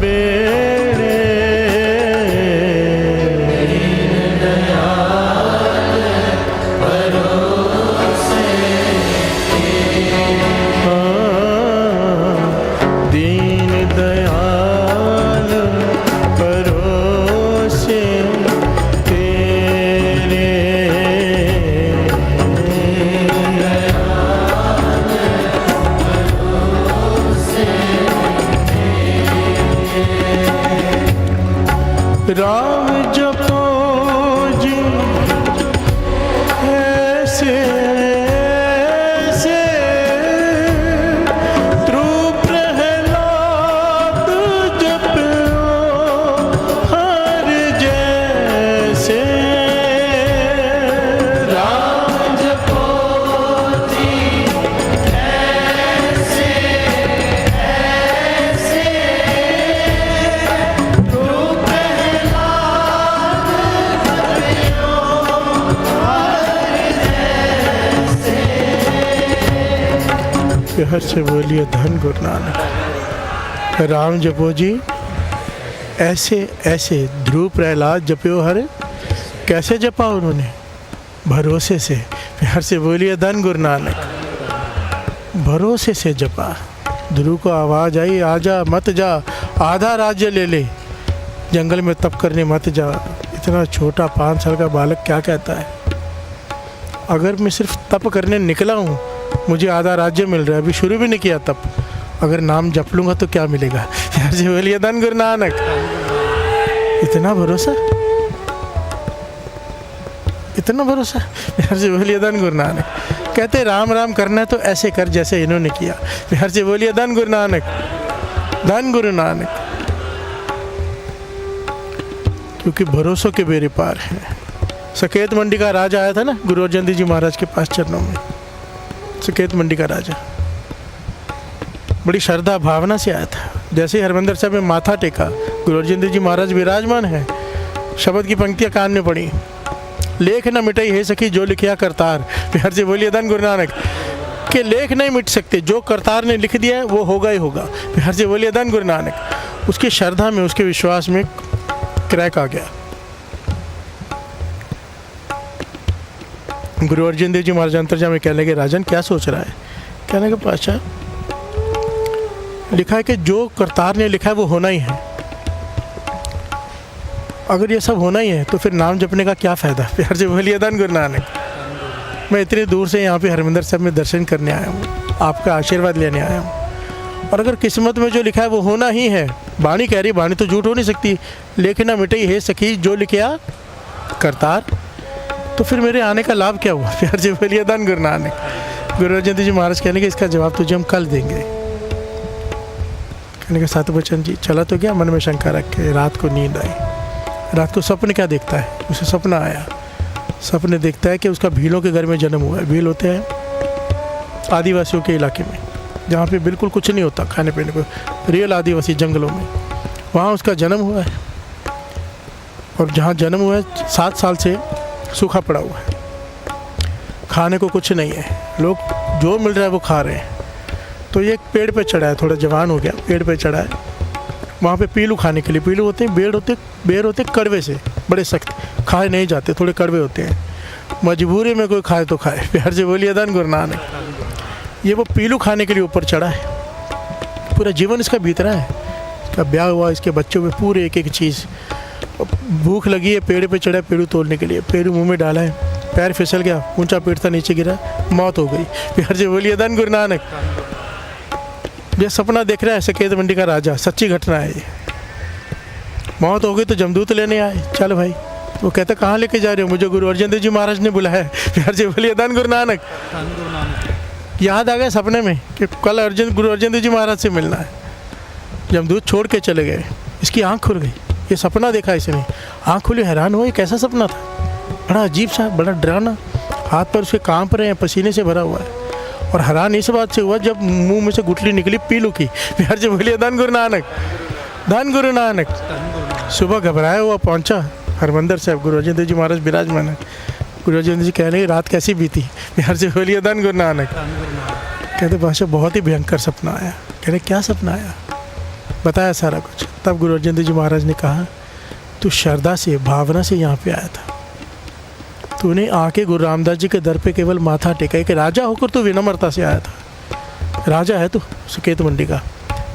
मेरे। दीन दयाल परोसे तेरे। राम जपो जी ऐसे ऐसे। ध्रुव प्रहलाद जपो हर जैसे। राम जपो जी ऐसे ऐसे। ध्रुव हर से बोलिए धन गुरु नानक। राम जपो जी ऐसे ऐसे। ध्रुव प्रहलाद जपो हर। कैसे जपा उन्होंने? भरोसे से। हर से बोलिए धन गुरु नानक। भरोसे से जपा। ध्रुव को आवाज़ आई, आजा मत जा, आधा राज्य ले ले, जंगल में तप करने मत जा। इतना छोटा 5 साल का बालक क्या कहता है? अगर मैं सिर्फ तप करने निकला हूँ, मुझे आधा राज्य मिल रहा है, अभी शुरू भी नहीं किया तप, अगर नाम जप लूँगा तो क्या मिलेगा? जी बोलिए धन गुरु नानक। इतना भरोसा, इतना भरोसा। जी बोलिए धन गुरु नानक। कहते राम राम करना है तो ऐसे कर जैसे इन्होंने किया। हर जी बोलिए धन गुरु नानक, धन गुरु नानक। क्योंकि भरोसों के बेरे पार है। सकेत मंडी का राजा आया था ना गुरु अर्जन देव जी महाराज के पास चरणों में। सकेत मंडी का राजा बड़ी श्रद्धा भावना से आया था। जैसे ही हरमंदिर साहब में माथा टेका, गुरु अर्जन देव जी महाराज विराजमान है। शब्द की पंक्तियां कान में पड़ी, लेख न मिटाई है सखी जो लिखिया करतार। प्यार से बोलिए धन गुरु नानक। के लेख नहीं मिट सकते, जो करतार ने लिख दिया है वो होगा ही होगा। प्यार से बोलिए धन गुरु नानक। उसकी श्रद्धा में, उसके विश्वास में क्रैक आ गया। गुरु अर्जन देव जी महाराज अंतर्जामी कहने लगे, राजन क्या सोच रहा है? कहने के पातशाह, लिखा है कि जो करतार ने लिखा है वो होना ही है। अगर ये सब होना ही है तो फिर नाम जपने का क्या फ़ायदा? प्यार से बोलिए धन गुरु नानक। मैं इतनी दूर से यहाँ पे हरमंदिर साहब में दर्शन करने आया हूँ, आपका आशीर्वाद लेने आया हूँ। और अगर किस्मत में जो लिखा है वो होना ही है, बाणी कह रही, बाणी तो झूठ हो नहीं सकती, लेकिन ना मिटे हे सखी जो लिखिया करतार, तो फिर मेरे आने का लाभ क्या हुआ? प्यार से बोलिए धन गुरु नानक। गुरु अर्जन देव जी महाराज कहने के इसका जवाब तुझे हम कल देंगे। कहने के साधु बच्चन जी चला तो गया, मन में शंका रख के। रात को नींद आई। रात को सपने क्या देखता है? उसे सपना आया। सपने देखता है कि उसका भीलों के घर में जन्म हुआ है। भील होते हैं आदिवासियों के इलाके में, जहाँ पे बिल्कुल कुछ नहीं होता खाने पीने को, रियल आदिवासी जंगलों में, वहाँ उसका जन्म हुआ है। और जहाँ जन्म हुआ है 7 साल से सूखा पड़ा हुआ है, खाने को कुछ नहीं है, लोग जो मिल रहा है वो खा रहे हैं। तो ये एक पेड़ पे चढ़ा है, थोड़ा जवान हो गया, पेड़ पे चढ़ा है, वहाँ पे पीलू खाने के लिए। पीलू होते हैं, बेर होते कड़वे से, बड़े सख्त, खाए नहीं जाते, थोड़े कड़वे होते हैं। मजबूरी में कोई खाए तो खाए, प्यार से बोलिए धन गुरु नानक। ये वो पीलू खाने के लिए ऊपर चढ़ा है, पूरा जीवन इसका बीत रहा है, इसका ब्याह हुआ, इसके बच्चों में पूरे एक एक चीज़। भूख लगी है, पेड़ पे चढ़ा, पेड़ू तोड़ने के लिए, पेड़ू मुंह में डाला है, पैर फिसल गया, ऊंचा पेड़ था, नीचे गिरा, मौत हो गई। प्यार से बोलिए धन गुरु नानक। ये सपना देख रहा है सकेत मंडी का राजा, सच्ची घटना है ये। मौत हो गई तो जमदूत लेने आए, चल भाई। वो कहता कहाँ लेके जा रहे हो? मुझे गुरु अर्जन देव जी महाराज ने बुलाया है। प्यार से बोलिए धन गुरु नानक। याद आ गया सपने में कि कल गुरु अर्जन देव जी महाराज से मिलना है। जमदूत छोड़ के चले गए, इसकी आँख खुल गई, ये सपना देखा इसने, आँख खुली, हैरान हुआ, ये कैसा सपना था, बड़ा अजीब सा, बड़ा डरावना, हाथ पर उसके कांप रहे हैं, पसीने से भरा हुआ है। और हैरान इस बात से हुआ जब मुंह में से गुठली निकली पीलू की। प्यार से बोलिए धन गुरु नानक, धन गुरु नानक। सुबह घबराया हुआ पहुंचा हरमंदिर साहब, गुरु अर्जन देव जी महाराज विराजमान है। गुरु अर्जन देव जी कह रहे हैं रात कैसी बीती? प्यार से बोलिए धन गुरु नानक। कहते बादशाह बहुत ही भयंकर सपना आया। कह रहे क्या सपना आया? बताया सारा कुछ। तब गुरु अर्जन देव जी महाराज ने कहा तू श्रद्धा से, भावना से यहाँ पे आया था, तूने आके गुरु रामदास जी के दर पे केवल माथा टेका। एक राजा होकर तू विनम्रता से आया था, राजा है तू सकेत मंडी का,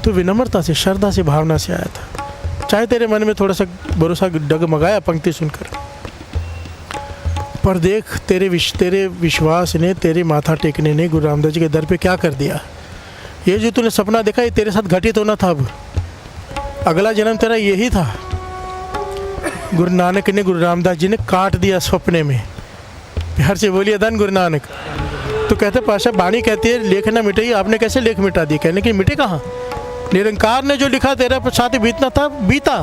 तू विनम्रता से, श्रद्धा से, भावना से आया था। चाहे तेरे मन में थोड़ा सा भरोसा डगमगाया पंक्ति सुनकर, पर देख तेरे विश्वास ने, तेरे माथा टेकने ने गुरु रामदास जी के दर पे क्या कर दिया। ये जो तूने सपना देखा ये तेरे साथ घटित होना था, अब अगला जन्म तेरा यही था। गुरु नानक ने, गुरु रामदास जी ने काट दिया सपने में। प्यार से बोलिए धन गुरु नानक। तो कहते पाशा बाणी कहती है लेख ना मिटाइए, आपने कैसे लेख मिटा दी? कहने की मिटे कहाँ, निरंकार ने जो लिखा तेरा साथ बीतना था बीता,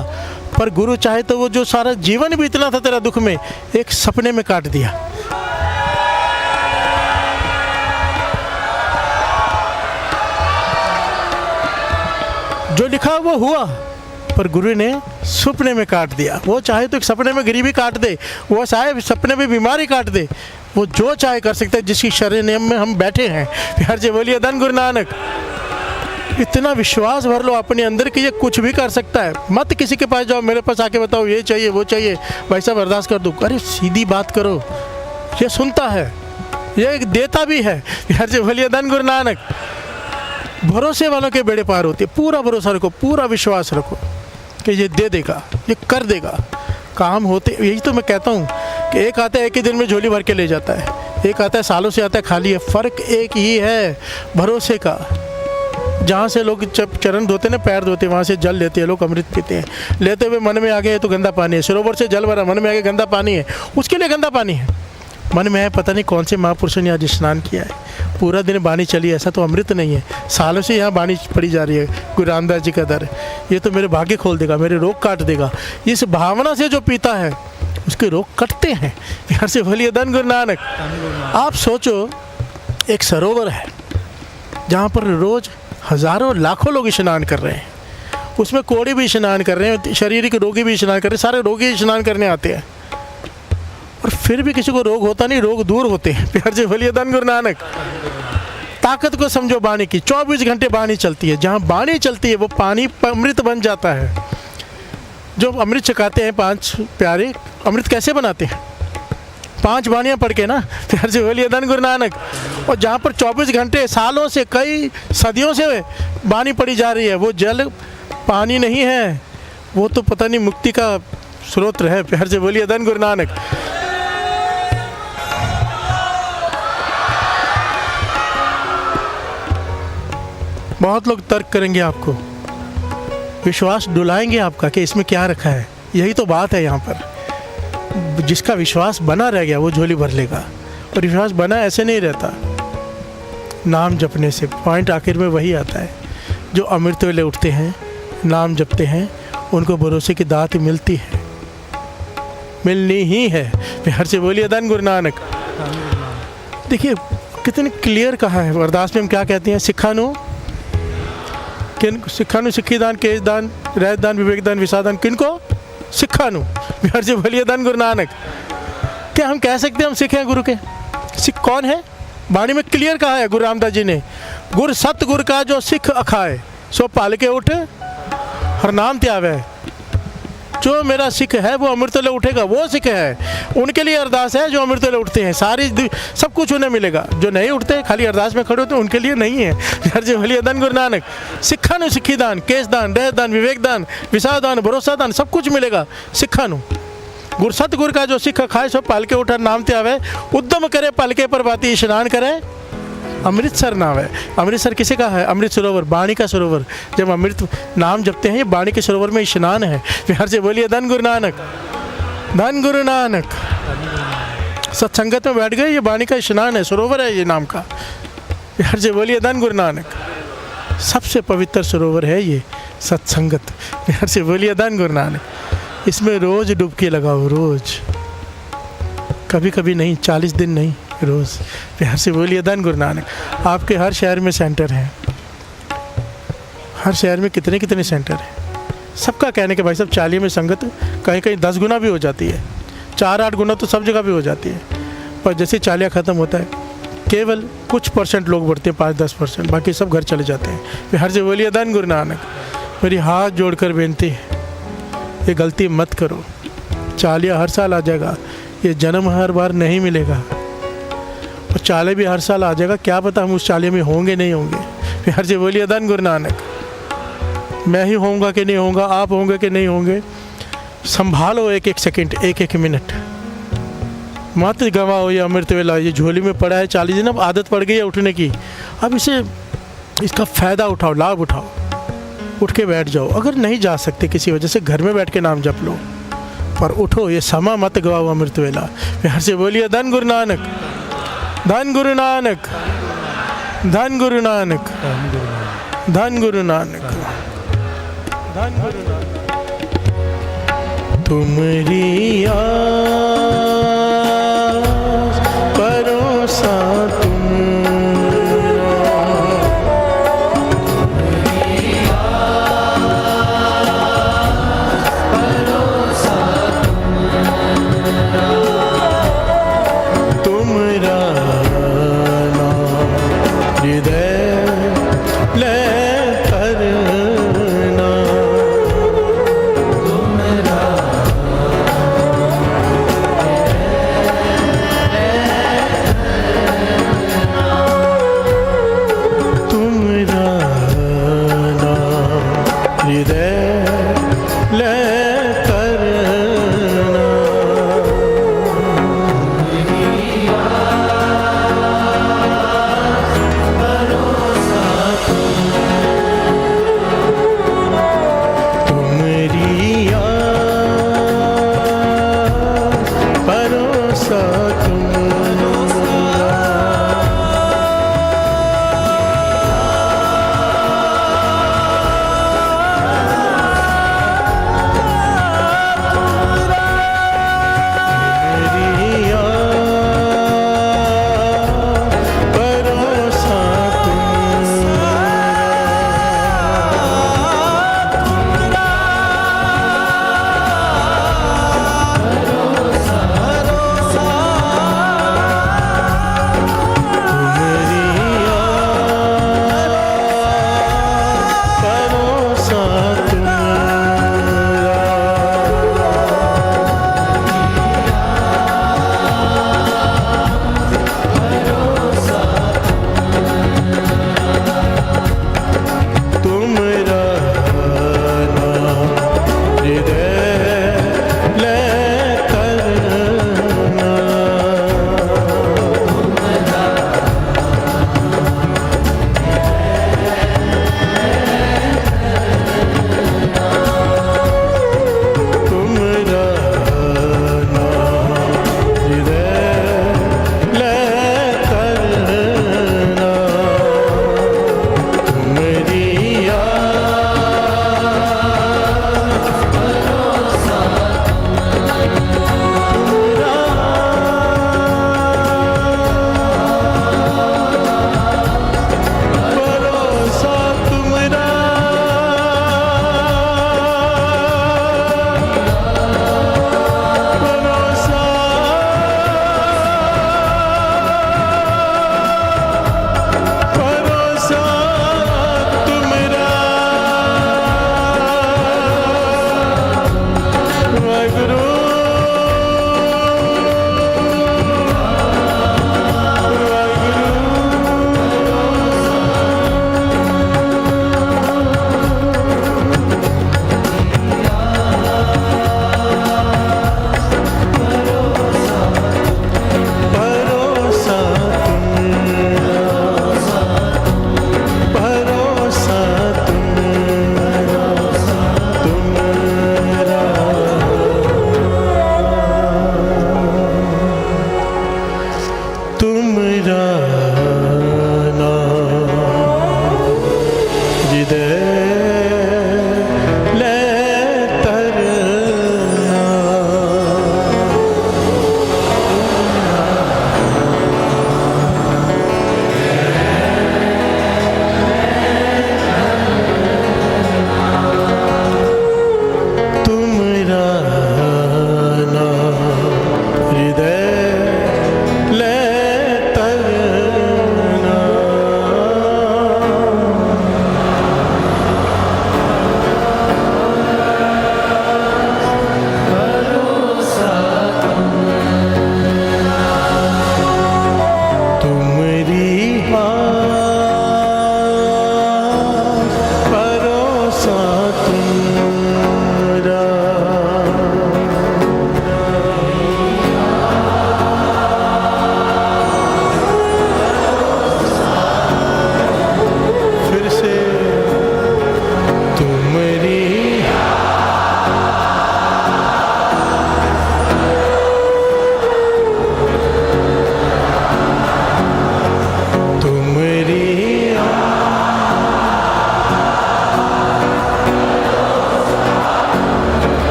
पर गुरु चाहे तो वो जो सारा जीवन बीतना था तेरा दुख में, एक सपने में काट दिया। जो लिखा वो हुआ, पर गुरु ने सपने में काट दिया। वो चाहे तो एक सपने में गरीबी काट दे, वो चाहे सपने में बीमारी काट दे, वो जो चाहे कर सकता है, जिसकी शरण नियम में हम बैठे हैं। प्यार से बोलिए धन गुरु नानक। इतना विश्वास भर लो अपने अंदर कि ये कुछ भी कर सकता है। मत किसी के पास जाओ, मेरे पास आके बताओ ये चाहिए वो चाहिए, भाई साहब अरदास कर दो। अरे सीधी बात करो, ये सुनता है, ये एक देता भी है। प्यार से बोलिए धन गुरु नानक। भरोसे वालों के बेड़े पार होते, पूरा भरोसा रखो, पूरा विश्वास रखो कि ये दे देगा, ये कर देगा, काम होते। यही तो मैं कहता हूँ कि एक आता है एक ही दिन में झोली भर के ले जाता है, एक आता है सालों से आता है खाली है। फ़र्क एक ही है, भरोसे का। जहाँ से लोग चरण धोते ना, पैर धोते, वहाँ से जल लेते हैं लोग, अमृत पीते हैं। लेते हुए मन में आ गए तो गंदा पानी है। सरोवर से जल भरा, मन में आ गया गंदा पानी है, उसके लिए गंदा पानी है। मन में है पता नहीं कौन से महापुरुषों ने आज स्नान किया है, पूरा दिन बानी चली, ऐसा तो अमृत नहीं है। सालों से यहाँ बानी पड़ी जा रही है, गुरु रामदास जी का दर, ये तो मेरे भाग्य खोल देगा, मेरे रोग काट देगा। इस भावना से जो पीता है उसके रोग कटते हैं। प्यार से बोलिए धन गुरु नानक। आप सोचो एक सरोवर है जहाँ पर रोज़ हज़ारों लाखों लोग स्नान कर रहे हैं, उसमें कोढ़ी भी स्नान कर रहे हैं, शारीरिक रोगी भी स्नान कर रहे हैं, सारे रोगी स्नान करने आते हैं, और फिर भी किसी को रोग होता नहीं, रोग दूर होते हैं। प्यार से बोलिए धन गुरु नानक। ताकत को समझो बाणी की, 24 घंटे बाणी चलती है, जहाँ बाणी चलती है वो पानी अमृत बन जाता है। जो अमृत छकाते हैं 5 प्यारे, अमृत कैसे बनाते हैं? 5 बाणियाँ पढ़ के ना। प्यार से बोलिए धन गुरु नानक। और जहाँ पर 24 घंटे, सालों से, कई सदियों से बाणी पड़ी जा रही है, वो जल पानी नहीं है, वो तो पता नहीं मुक्ति का स्रोत है। प्यार से बोलिए धन गुरु नानक। बहुत लोग तर्क करेंगे आपको, विश्वास डुलाएंगे आपका कि इसमें क्या रखा है। यही तो बात है यहाँ पर, जिसका विश्वास बना रह गया वो झोली भर लेगा, और विश्वास बना ऐसे नहीं रहता। नाम जपने से पॉइंट आखिर में वही आता है, जो अमृत वेले उठते हैं, नाम जपते हैं, उनको भरोसे की दात मिलती है, मिलनी ही है। प्यार से बोलिए धन गुरु नानक। देखिए कितने क्लियर कहा है अरदास में, हम क्या कहते हैं? सिखानु सिक्खी दान, केश दान, रहत दान, विवेक दान, विसा दान, किनको? सिखानु। प्यार से बोलिए धन गुरु नानक। क्या हम कह सकते हैं हम सिख हैं गुरु के? सिख कौन है? वाणी में क्लियर कहा है गुरु रामदास जी ने, गुर सतगुर का जो सिख अखाए सो पाल के उठ हर नाम त्यावे। जो मेरा सिख है वो अमृतले उठेगा, वो सिख है। उनके लिए अरदास है जो अमृतले उठते हैं, सब कुछ उन्हें मिलेगा। जो नहीं उठते खाली अरदास में खड़े होते उनके लिए नहीं है। हर जे भली दान गुरु नानक, सिखा नु सिखी दान, केस दान, दया दान, विवेक दान, विसाह दान, भरोसा दान, सब कुछ मिलेगा सिखा नु। गुर सतगुर का जो सिख खाए सो पालके उठा नाम त्यावे, उद्यम करे पालके पर बाती स्नान करे अमृतसर नाम है। अमृतसर किसे का है? अमृत सरोवर, वाणी का सरोवर। जब अमृत नाम जपते हैं ये वाणी के सरोवर में स्नान है। बिहार से बोलिए धन गुरु नानक, धन गुरु नानक। सत्संगत में बैठ गए, ये वाणी का स्नान है, सरोवर है ये नाम का। बिहार से बोलिए धन गुरु नानक। सबसे पवित्र सरोवर है ये सत्संगत। बिहार से बोलिए धन गुरु नानक। इसमें रोज डुबकी लगाओ, रोज, कभी कभी नहीं, 40 दिन नहीं, रोज़। प्यार से बोलिए धन गुरु नानक। आपके हर शहर में सेंटर है, हर शहर में कितने कितने सेंटर हैं। सबका कहने के भाई साहब चालीहे में संगत कहीं कहीं 10 गुना भी हो जाती है, 4-8 गुना तो सब जगह भी हो जाती है। पर जैसे चालिया ख़त्म होता है केवल कुछ % लोग बढ़ते हैं, 5-10%, बाकी सब घर चले जाते हैं। प्यार से बोलिए धन गुरु नानक। मेरी हाथ जोड़कर बेनती है, ये गलती मत करो। चालिया हर साल आ जाएगा, ये जन्म हर बार नहीं मिलेगा। और चाले भी हर साल आ जाएगा, क्या पता हम उस चाले में होंगे नहीं होंगे। प्यार से बोलिए धन गुरु नानक। मैं ही होऊंगा कि नहीं होऊंगा, आप होंगे कि नहीं होंगे। संभालो एक एक सेकंड, एक एक मिनट, मत गंवाओ ये अमृत वेला। ये झोली में पड़ा है 40 दिन, अब आदत पड़ गई है उठने की। अब इसका फ़ायदा उठाओ, लाभ उठाओ, उठ के बैठ जाओ। अगर नहीं जा सकते किसी वजह से, घर में बैठ के नाम जप लो, पर उठो, ये समा मत गवाओ अमृत वेला। प्यार से बोलिए धन गुरु नानक, धन गुरु नानक, धन गुरु नानक, धन गुरु नानक, धन गुरु नानक। तुमरी आस भरोसा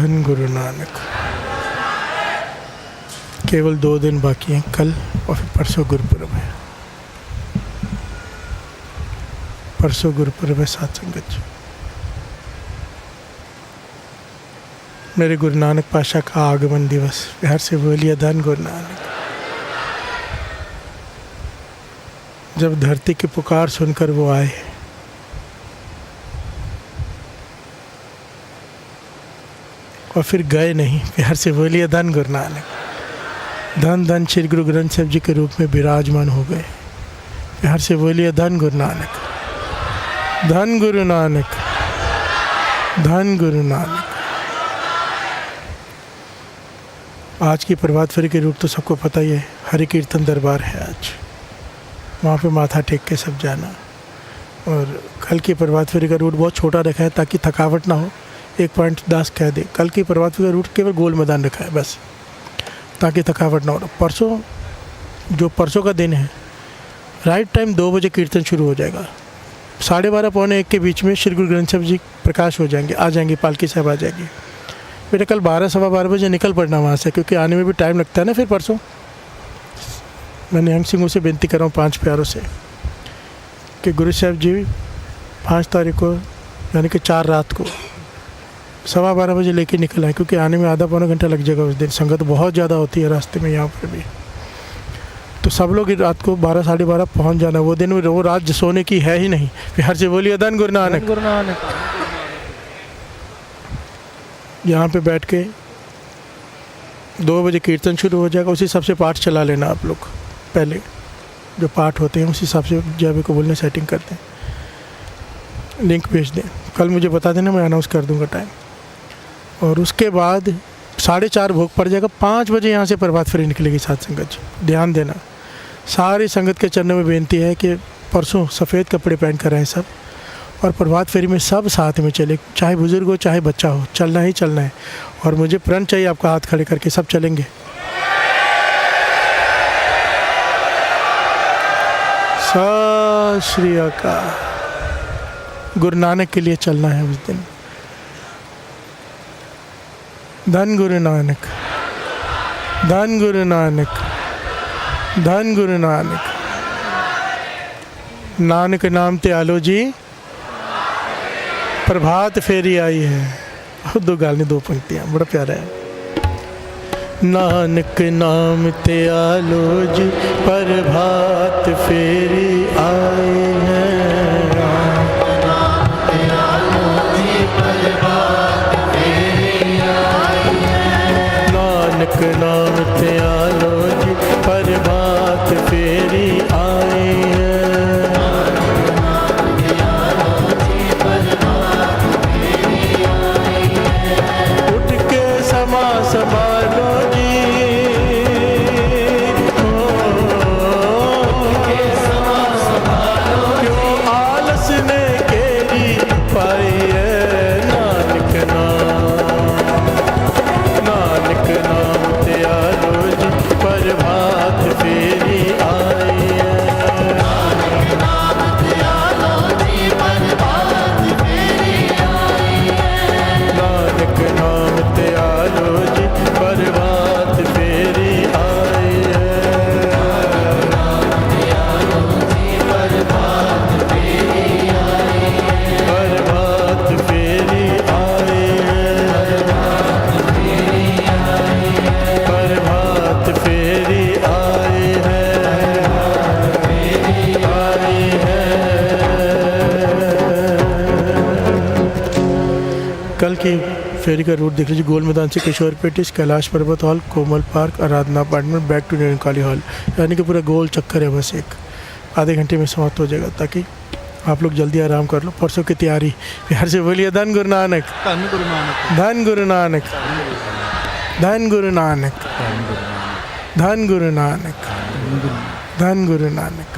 धन गुरु नानक। केवल 2 दिन बाकी हैं, कल और फिर परसों गुरुपुरब है। परसों गुरुपुरब है साथ संगत जी। मेरे गुरु नानक पातशाह का आगमन दिवस। प्यार से बोलिए धन गुरु नानक। जब धरती की पुकार सुनकर वो आए, और फिर गए नहीं। प्यार से बोलिए धन गुरु नानक। धन धन श्री गुरु ग्रंथ साहिब जी के रूप में विराजमान हो गए। प्यार से बोलिए धन गुरु नानक। धन गुरु नानक। धन गुरु नानक। आज की प्रभात फेरी के रूप तो सबको पता ही है। हरि कीर्तन दरबार है आज, वहाँ पे माथा टेक के सब जाना। और कल की प्रभात फेरी का रूट बहुत छोटा रखा है ताकि थकावट ना हो। 1.10 कह दे। कल की प्रभात फेरी का रूट केवल गोल मैदान रखा है बस, ताकि थकावट ना हो। परसों, जो परसों का दिन है, राइट टाइम 2 बजे कीर्तन शुरू हो जाएगा। 12:30 पौने 1 के बीच में श्री गुरु ग्रंथ साहिब जी प्रकाश हो जाएंगे, आ जाएंगे, पालकी साहब आ जाएगी। बेटा कल 12 सवा 12 बजे निकल पड़ना वहाँ से, क्योंकि आने में भी टाइम लगता है ना। फिर परसों मैं निहंग सिंह से बेनती कर रहा हूँ 5 प्यारों से कि गुरु साहब जी 5 तारीख को यानी कि 4 रात को 12:15 बजे लेके निकल आए, क्योंकि आने में आधा पौना घंटा लग जाएगा। उस दिन संगत बहुत ज़्यादा होती है रास्ते में यहाँ पर भी। तो सब लोग रात को 12 साढ़े 12 पहुँच जाना। वो दिन में वो रात सोने की है ही नहीं। प्यार से बोलिए धन गुरु नानक। यहाँ पे बैठ के 2 बजे कीर्तन शुरू हो जाएगा। उसी हिसाब से पाठ चला लेना आप लोग। पहले जो पाठ होते हैं उसी हिसाब से जब को बोलने सेटिंग करते हैं। लिंक भेज दें, कल मुझे बता देना, मैं अनाउंस कर दूंगा टाइम। और उसके बाद 4:30 भोग पड़ जाएगा। 5 बजे यहाँ से प्रभात फेरी निकलेगी साथ संगत। ध्यान देना, सारी संगत के चरणों में बेनती है कि परसों सफ़ेद कपड़े पहन कर आए सब, और प्रभात फेरी में सब साथ में चले, चाहे बुज़ुर्ग हो चाहे बच्चा हो, चलना ही चलना है। और मुझे प्रण चाहिए आपका हाथ खड़े करके, सब चलेंगे। सत श्री अकाल। गुरु नानक के लिए चलना है उस दिन। धन गुरु नानक। धन गुरु नानक। धन गुरु नानक। नानक नाम ते आलो जी प्रभात फेरी आई है। 2 गाने 2 पंक्तियाँ, बड़ा प्यारा है। नानक नाम ते आलो जी प्रभात फेरी आई है। नानक नाम ते आलो जी प्रभात फेरी आई है। संभालो जी, क्यों आलस ने केरी पाई है। नानक नाम ते आलो जी प्रभात फेरी आई है। नानक नाम ते आलो जी प्रभात फेरी आई है। प्रभात फेरी आई है। प्रभात फेरी आई है। कल की फेरी का रूट देख लीजिए। गोल मैदान से किशोर पेटिस, Kailash Parvat hall, Komal park, Aradhana apartment, back to Nirankali hall, यानी कि पूरा गोल चक्कर है। बस एक आधे घंटे में समाप्त हो जाएगा, ताकि आप लोग जल्दी आराम कर लो। परसों की तैयारी। प्यार से बोलिए धन गुरु नानक। धन गुरु नानक। धन गुरु नानक। धन गुरु नानक। धन गुरु नानक। धन गुरु नानक।